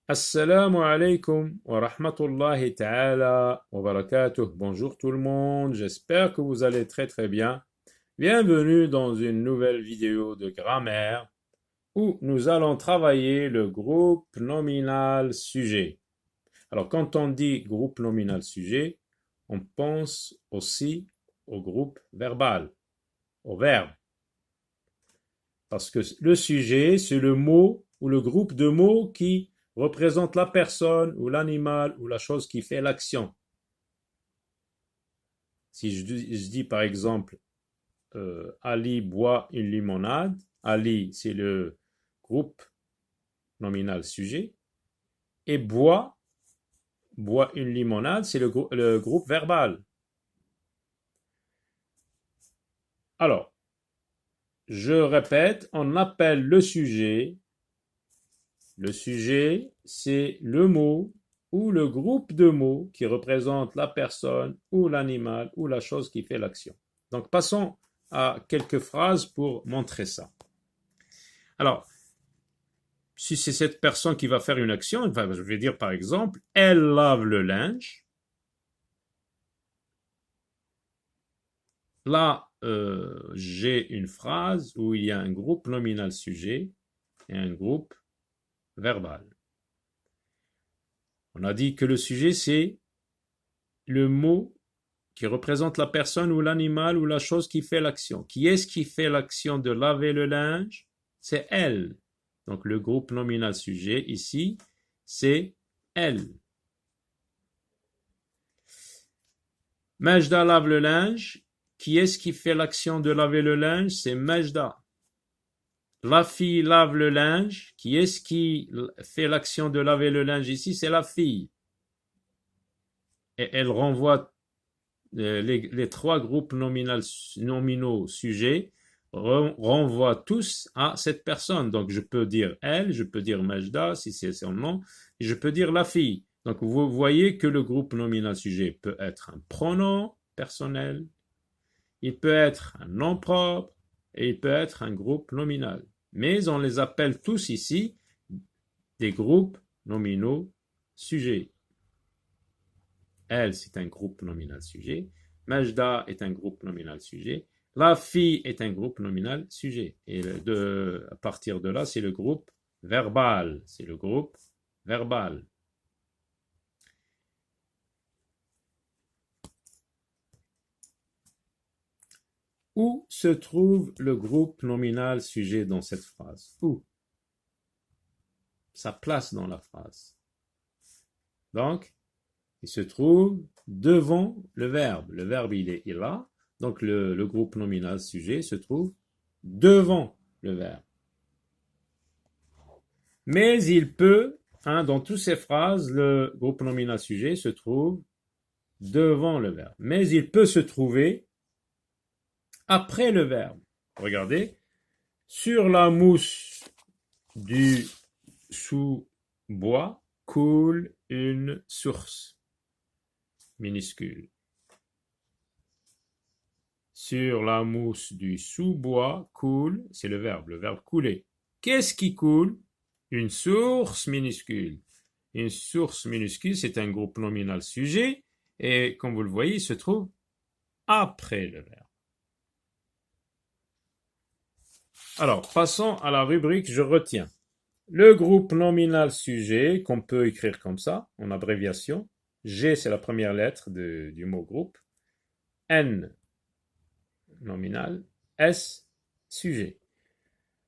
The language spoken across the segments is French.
Assalamu alaikum wa rahmatullahi ta'ala wa barakatuh. Bonjour tout le monde, j'espère que vous allez très très bien. Bienvenue dans une nouvelle vidéo de grammaire où nous allons travailler le groupe nominal sujet. Alors quand on dit groupe nominal sujet, on pense aussi au groupe verbal, au verbe. Parce que le sujet, c'est le mot ou le groupe de mots qui représente la personne ou l'animal ou la chose qui fait l'action. Si je dis par exemple Ali boit une limonade, Ali c'est le groupe nominal sujet et boit une limonade c'est le groupe verbal. Alors, je répète, on appelle le sujet, c'est le mot ou le groupe de mots qui représente la personne ou l'animal ou la chose qui fait l'action. Donc, passons à quelques phrases pour montrer ça. Alors, si c'est cette personne qui va faire une action, je vais dire par exemple, elle lave le linge. Là, j'ai une phrase où il y a un groupe nominal sujet et un groupe verbal. On a dit que le sujet, c'est le mot qui représente la personne ou l'animal ou la chose qui fait l'action. Qui est-ce qui fait l'action de laver le linge? C'est elle. Donc le groupe nominal sujet ici, c'est elle. Majda lave le linge. Qui est-ce qui fait l'action de laver le linge? C'est Majda. La fille lave le linge. Qui est-ce qui fait l'action de laver le linge ici? C'est la fille. Et elle renvoie les trois groupes nominaux sujets renvoient tous à cette personne. Donc je peux dire elle, je peux dire Majda si c'est son nom, et je peux dire la fille. Donc vous voyez que le groupe nominal sujet peut être un pronom personnel, il peut être un nom propre et il peut être un groupe nominal. Mais on les appelle tous ici des groupes nominaux sujets. Elle, c'est un groupe nominal sujet. Majda est un groupe nominal sujet. La fille est un groupe nominal sujet. Et à partir de là, c'est le groupe verbal. C'est le groupe verbal. Où se trouve le groupe nominal sujet dans cette phrase? Où? Sa place dans la phrase. Donc, il se trouve devant le verbe. Le verbe, il est là. Donc, le groupe nominal sujet se trouve devant le verbe. Mais il peut, dans toutes ces phrases, le groupe nominal sujet se trouve devant le verbe. Mais il peut se trouver après le verbe. Regardez, sur la mousse du sous-bois coule une source minuscule. Sur la mousse du sous-bois coule, c'est le verbe couler. Qu'est-ce qui coule? Une source minuscule. Une source minuscule, c'est un groupe nominal sujet, et comme vous le voyez, il se trouve après le verbe. Alors, passons à la rubrique je retiens. Le groupe nominal sujet, qu'on peut écrire comme ça, en abréviation. G, c'est la première lettre du mot groupe. N, nominal. S, sujet.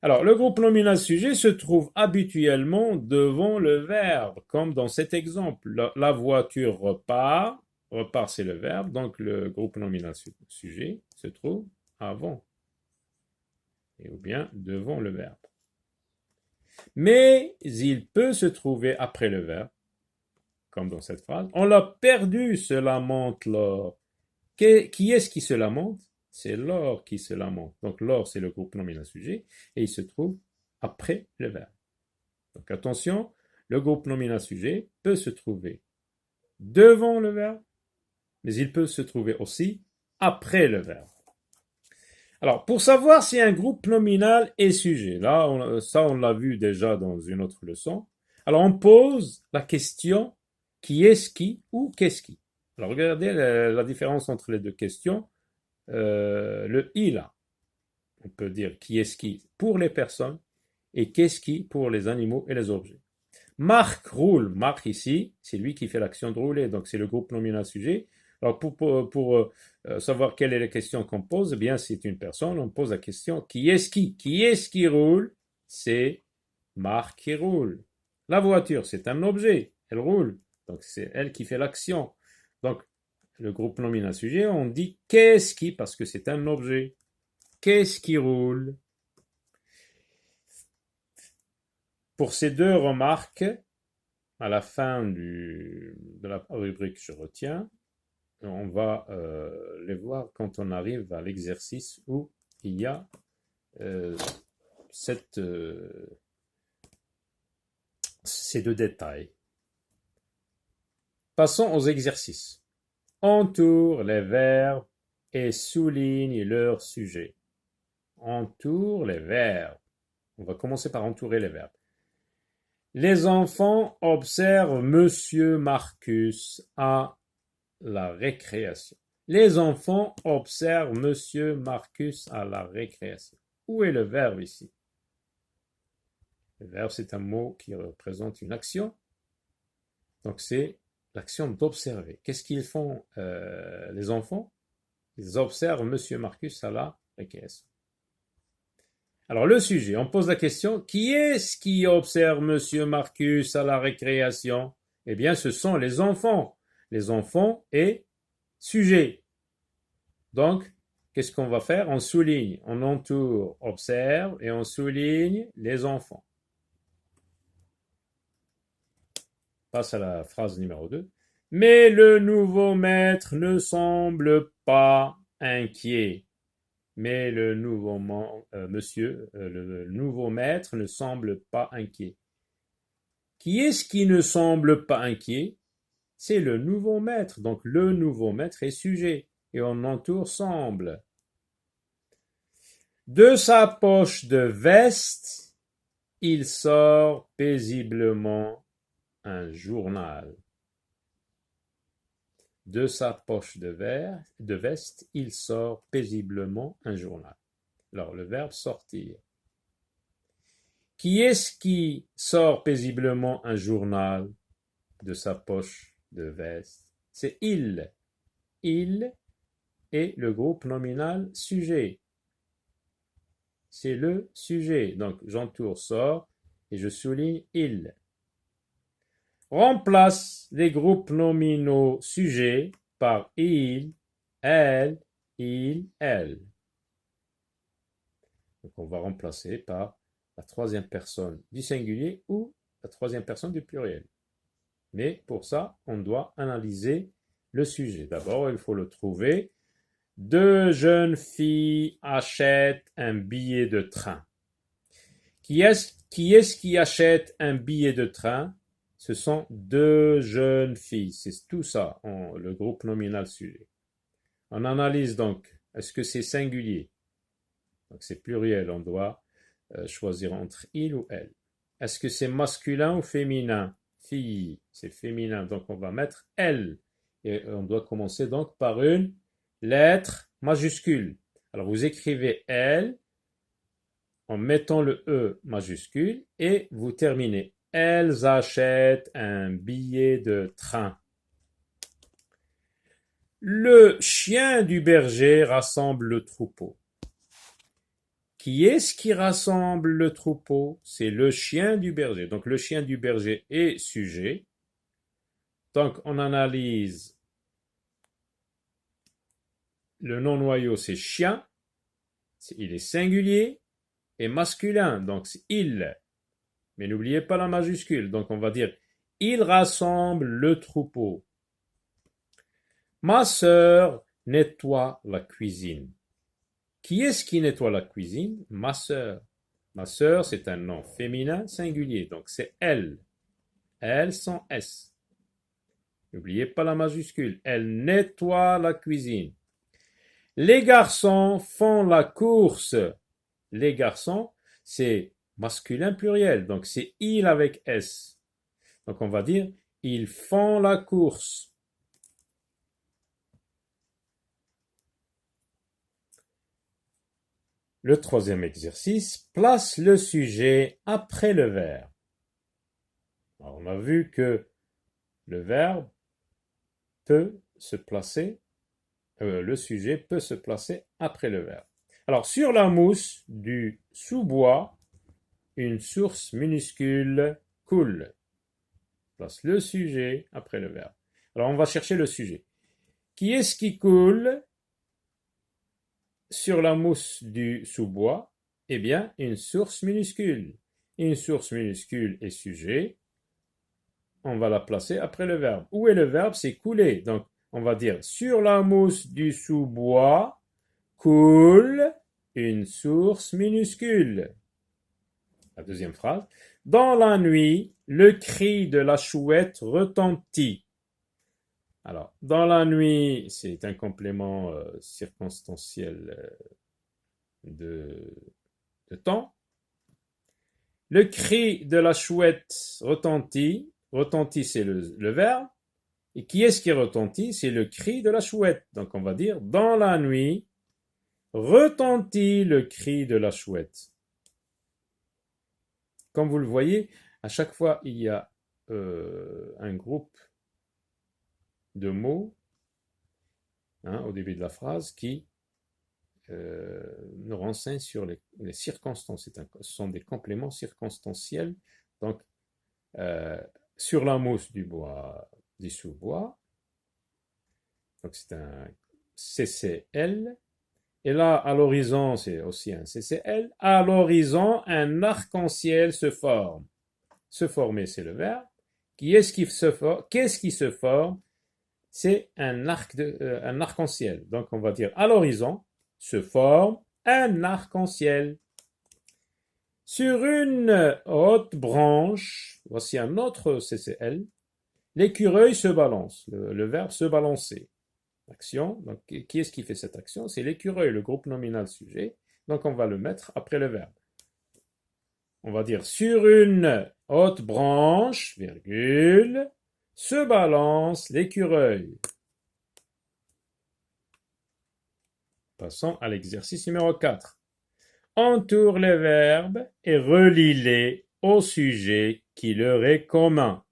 Alors, le groupe nominal sujet se trouve habituellement devant le verbe, comme dans cet exemple. La voiture repart. Repart, c'est le verbe, donc le groupe nominal sujet se trouve avant. Ou bien devant le verbe. Mais il peut se trouver après le verbe, comme dans cette phrase. On l'a perdu, se lamente l'or. Qui est-ce qui se lamente? C'est l'or qui se lamente. Donc l'or, c'est le groupe nominal sujet, et il se trouve après le verbe. Donc attention, le groupe nominal sujet peut se trouver devant le verbe, mais il peut se trouver aussi après le verbe. Alors, pour savoir si un groupe nominal est sujet, là, on l'a vu déjà dans une autre leçon. Alors on pose la question qui est-ce qui ou qu'est-ce qui. Alors regardez la différence entre les deux questions. Le i là, on peut dire qui est-ce qui pour les personnes et qu'est-ce qui pour les animaux et les objets. Marc roule. Marc ici, c'est lui qui fait l'action de rouler, donc c'est le groupe nominal sujet. Alors pour savoir quelle est la question qu'on pose, eh bien c'est une personne, on pose la question qui est-ce qui? Qui est-ce qui roule? C'est Marc qui roule. La voiture, c'est un objet, elle roule, donc c'est elle qui fait l'action. Donc le groupe nominal sujet, on dit qu'est-ce qui, parce que c'est un objet. Qu'est-ce qui roule? Pour ces deux remarques, à la fin de la rubrique je retiens, on va les voir quand on arrive à l'exercice où il y a ces deux détails. Passons aux exercices. Entoure les verbes et souligne leur sujet. Entoure les verbes. On va commencer par entourer les verbes. Les enfants observent Monsieur Marcus à la récréation. Les enfants observent Monsieur Marcus à la récréation. Où est le verbe ici? Le verbe, c'est un mot qui représente une action. Donc, c'est l'action d'observer. Qu'est-ce qu'ils font, les enfants? Ils observent Monsieur Marcus à la récréation. Alors, le sujet, on pose la question, qui est-ce qui observe Monsieur Marcus à la récréation? Eh bien, ce sont les enfants. Les enfants et sujet. Donc, qu'est-ce qu'on va faire? On souligne, on entoure, observe et on souligne les enfants. Passe à la phrase numéro 2. Mais le nouveau maître ne semble pas inquiet. Mais le nouveau maître ne semble pas inquiet. Qui est-ce qui ne semble pas inquiet? C'est le nouveau maître. Donc le nouveau maître est sujet. Et on entoure semble. De sa poche de veste, il sort paisiblement un journal. De sa poche de veste, il sort paisiblement un journal. Alors, le verbe sortir. Qui est-ce qui sort paisiblement un journal de sa poche de veste? C'est il. Il est le groupe nominal sujet. C'est le sujet. Donc, j'entoure sort et je souligne il. Remplace les groupes nominaux sujets par il, elle, elle. Donc on va remplacer par la troisième personne du singulier ou la troisième personne du pluriel. Mais pour ça, on doit analyser le sujet. D'abord, il faut le trouver. Deux jeunes filles achètent un billet de train. Qui est-ce qui achète un billet de train? Ce sont deux jeunes filles. C'est tout ça, le groupe nominal sujet. On analyse donc, est-ce que c'est singulier? Donc c'est pluriel, on doit choisir entre il ou elle. Est-ce que c'est masculin ou féminin? Fille, c'est féminin, donc on va mettre elle. Et on doit commencer donc par une lettre majuscule. Alors vous écrivez elle en mettant le E majuscule et vous terminez. Elles achètent un billet de train. Le chien du berger rassemble le troupeau. Qui est-ce qui rassemble le troupeau? C'est le chien du berger. Donc le chien du berger est sujet. Donc on analyse le non-noyau, c'est chien. Il est singulier et masculin. Donc c'est il. Mais n'oubliez pas la majuscule. Donc on va dire il rassemble le troupeau. Ma sœur nettoie la cuisine. Qui est-ce qui nettoie la cuisine? Ma sœur. Ma sœur, c'est un nom féminin singulier. Donc c'est elle. Elle sans S. N'oubliez pas la majuscule. Elle nettoie la cuisine. Les garçons font la course. Les garçons, c'est masculin pluriel. Donc c'est il avec S. Donc on va dire ils font la course. Le troisième exercice, place le sujet après le verbe. Alors, on a vu que le verbe peut se placer, le sujet peut se placer après le verbe. Alors, sur la mousse du sous-bois, une source minuscule coule. Place le sujet après le verbe. Alors, on va chercher le sujet. Qui est-ce qui coule sur la mousse du sous-bois? Eh bien, une source minuscule. Une source minuscule est sujet. On va la placer après le verbe. Où est le verbe? C'est couler. Donc, on va dire sur la mousse du sous-bois coule une source minuscule. La deuxième phrase. Dans la nuit, le cri de la chouette retentit. Alors, dans la nuit, c'est un complément circonstanciel de temps. Le cri de la chouette retentit. Retentit, c'est le verbe. Et qui est-ce qui retentit? C'est le cri de la chouette. Donc, on va dire, dans la nuit, retentit le cri de la chouette. Comme vous le voyez, à chaque fois, il y a un groupe de mots au début de la phrase qui nous renseigne sur les circonstances. Ce sont des compléments circonstanciels. Donc, sur la mousse du sous-bois, donc c'est un CCL. Et là, à l'horizon, c'est aussi un CCL. À l'horizon, un arc-en-ciel se forme. Se former, c'est le verbe. Qu'est-ce qui se forme? C'est un arc-en-ciel. Donc, on va dire à l'horizon se forme un arc-en-ciel. Sur une haute branche, voici un autre CCL, l'écureuil se balance. Le verbe se balancer. Action. Donc, qui est-ce qui fait cette action? C'est l'écureuil, le groupe nominal sujet. Donc, on va le mettre après le verbe. On va dire sur une haute branche, virgule, se balance l'écureuil. Passons à l'exercice numéro 4. Entoure les verbes et relie-les au sujet qui leur est commun.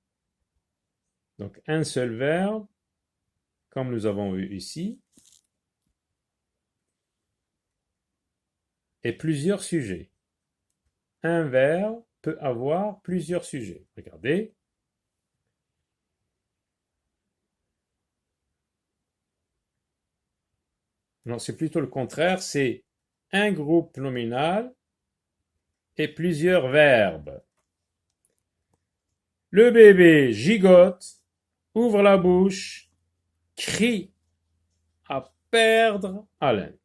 Donc, un seul verbe, comme nous avons vu ici, et plusieurs sujets. Un verbe peut avoir plusieurs sujets. Regardez. Non, c'est plutôt le contraire, c'est un groupe nominal et plusieurs verbes. Le bébé gigote, ouvre la bouche, crie à perdre haleine.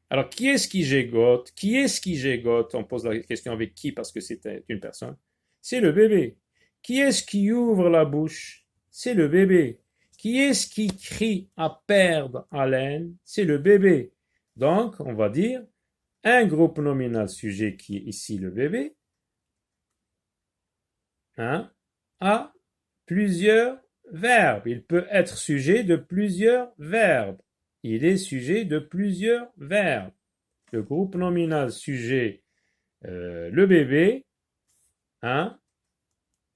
Alors, qui est-ce qui gigote? Qui est-ce qui gigote? On pose la question avec qui parce que c'est une personne. C'est le bébé. Qui est-ce qui ouvre la bouche? C'est le bébé. Qui est-ce qui crie à perdre haleine? C'est le bébé. Donc, on va dire un groupe nominal sujet qui est ici le bébé a plusieurs verbes. Il peut être sujet de plusieurs verbes. Il est sujet de plusieurs verbes. Le groupe nominal sujet, le bébé,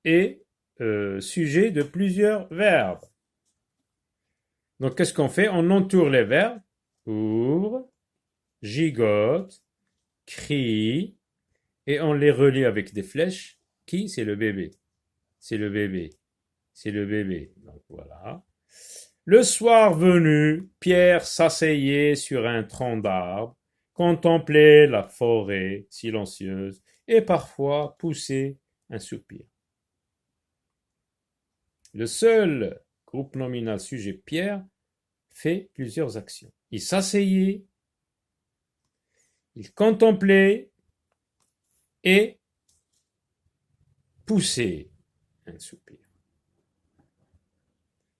est sujet de plusieurs verbes. Donc, qu'est-ce qu'on fait? On entoure les verbes. Ouvre, gigote, crie, et on les relie avec des flèches. Qui? C'est le bébé. C'est le bébé. C'est le bébé. Donc, voilà. Le soir venu, Pierre s'asseyait sur un tronc d'arbre, contemplait la forêt silencieuse et parfois poussait un soupir. Le seul groupe nominal sujet Pierre fait plusieurs actions. Il s'asseyait, il contemplait et poussait un soupir.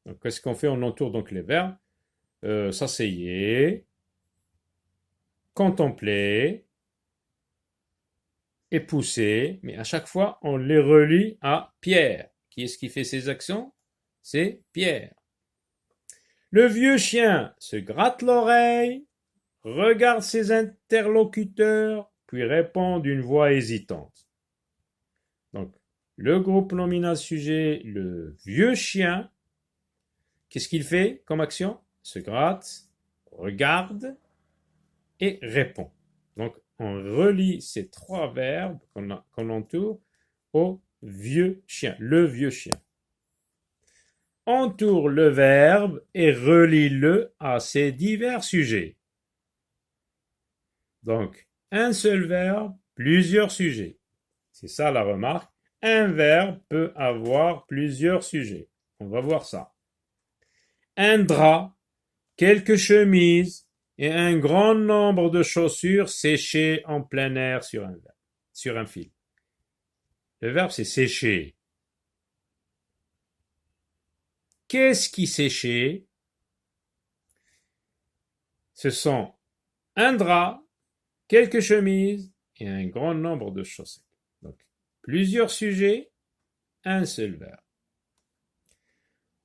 Donc, qu'est-ce qu'on fait? On entoure donc les verbes. S'asseyer, contempler et pousser, mais à chaque fois, on les relie à Pierre. Qui est-ce qui fait ces actions? C'est Pierre. Le vieux chien se gratte l'oreille, regarde ses interlocuteurs, puis répond d'une voix hésitante. Donc, le groupe nominal sujet, le vieux chien, qu'est-ce qu'il fait comme action? Se gratte, regarde et répond. Donc, on relie ces trois verbes qu'on entoure au vieux chien, le vieux chien. Entoure le verbe et relie-le à ses divers sujets. Donc, un seul verbe, plusieurs sujets. C'est ça la remarque. Un verbe peut avoir plusieurs sujets. On va voir ça. Un drap, quelques chemises et un grand nombre de chaussures séchées en plein air sur un fil. Le verbe, c'est sécher. Qu'est-ce qui séchait? Ce sont un drap, quelques chemises et un grand nombre de chaussettes. Donc, plusieurs sujets, un seul verbe.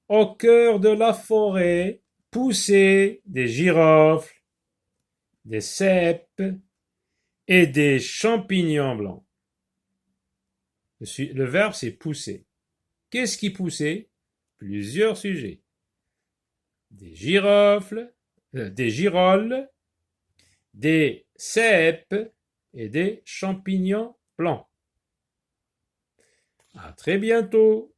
Au cœur de la forêt poussaient des girofles, des cèpes et des champignons blancs. Le verbe, c'est pousser. Qu'est-ce qui poussait? Plusieurs sujets. Des girolles, des cèpes et des champignons blancs. À très bientôt.